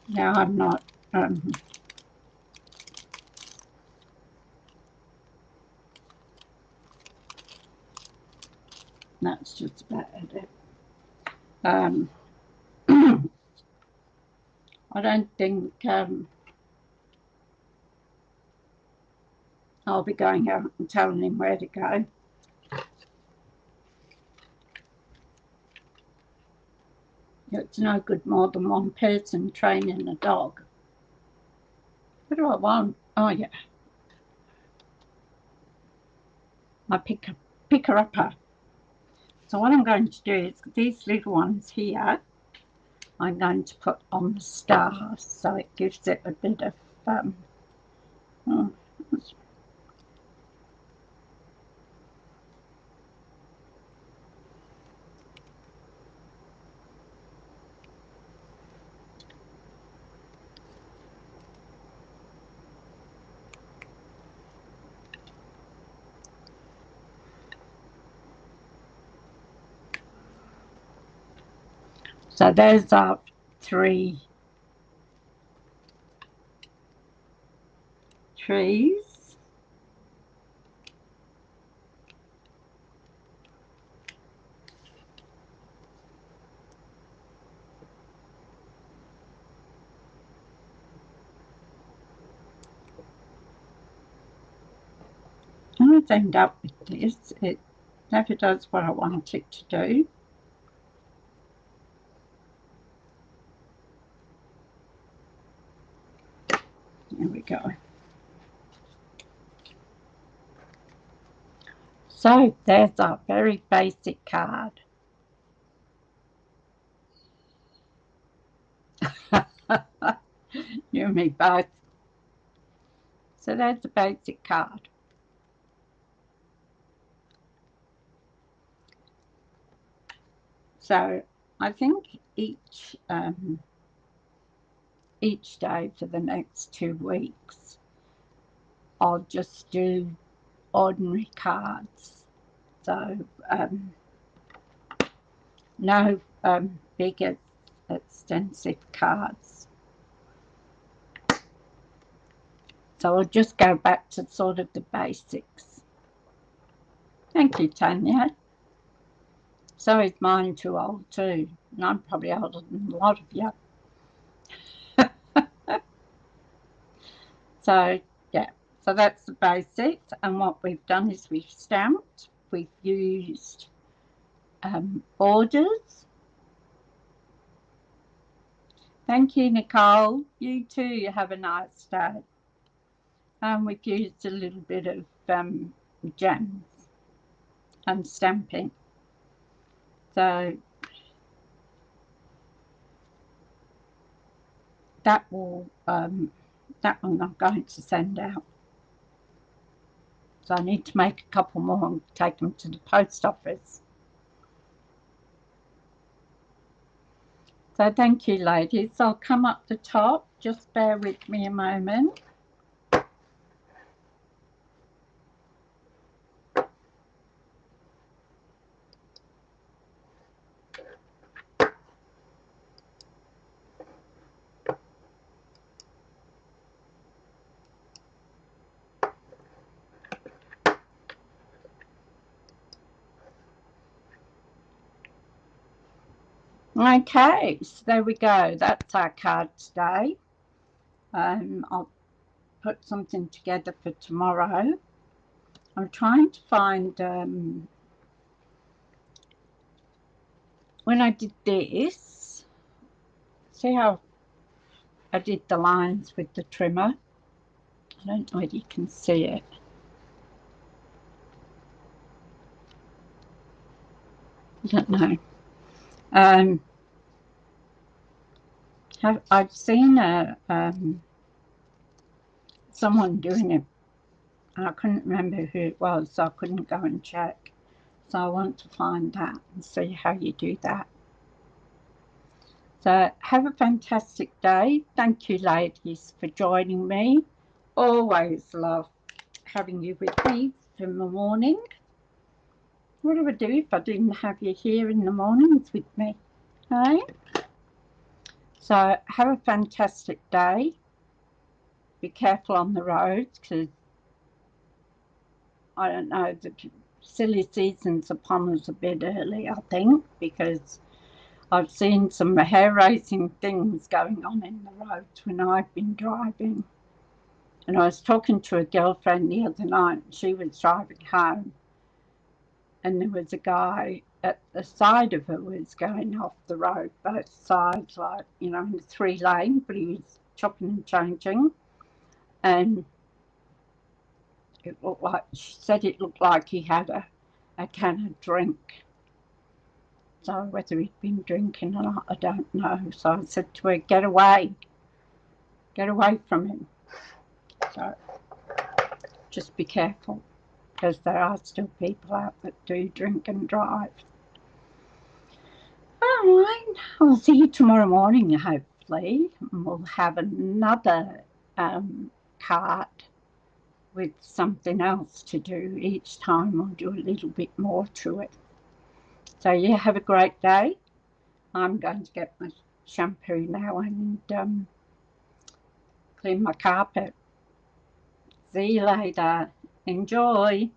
Yeah, I'm not. That's just about it. I don't think I'll be going out and telling him where to go. It's no good more than one person training a dog. What do I want? Oh, yeah. My picker-upper. So what I'm going to do is these little ones here, I'm going to put on the star so it gives it a bit of so those are 3 trees. I always end up with this. It never does what I want it to do. There we go. So there's our very basic card. You and me both. So that's a basic card. So I think each day for the next 2 weeks, I'll just do ordinary cards. So no big extensive cards. So I'll just go back to sort of the basics. Thank you, Tanya. So is mine too old too, and I'm probably older than a lot of you. So yeah, so that's the basics, and what we've done is we've stamped, we've used borders. Thank you, Nicole. You too have a nice day. We've used a little bit of gems and stamping. So that will that one I'm going to send out. So I need to make a couple more and take them to the post office. So thank you, ladies. I'll come up the top. Just bear with me a moment. Okay, so there we go. That's our card today. I'll put something together for tomorrow. I'm trying to find, when I did this, see how I did the lines with the trimmer? I don't know if you can see it. I don't know. I've seen someone doing it. I couldn't remember who it was, so I couldn't go and check. So I want to find that and see how you do that. So have a fantastic day. Thank you, ladies, for joining me. Always love having you with me in the morning. What do I do if I didn't have you here in the mornings with me? Hey? So have a fantastic day. Be careful on the roads, because I don't know, the silly season's upon us a bit early, I think, because I've seen some hair-raising things going on in the roads when I've been driving. And I was talking to a girlfriend the other night, and she was driving home, and there was a guy at the side of her was going off the road, both sides, like, you know, in a 3-lane, but he was chopping and changing. And it looked like, she said it looked like he had a can of drink. So whether he'd been drinking or not, I don't know. So I said to her, get away from him. So just be careful, because there are still people out that do drink and drive. All right, I'll see you tomorrow morning, hopefully, and we'll have another card with something else to do. Each time I'll do a little bit more to it. So yeah, have a great day. I'm going to get my shampoo now and clean my carpet. See you later. Enjoy.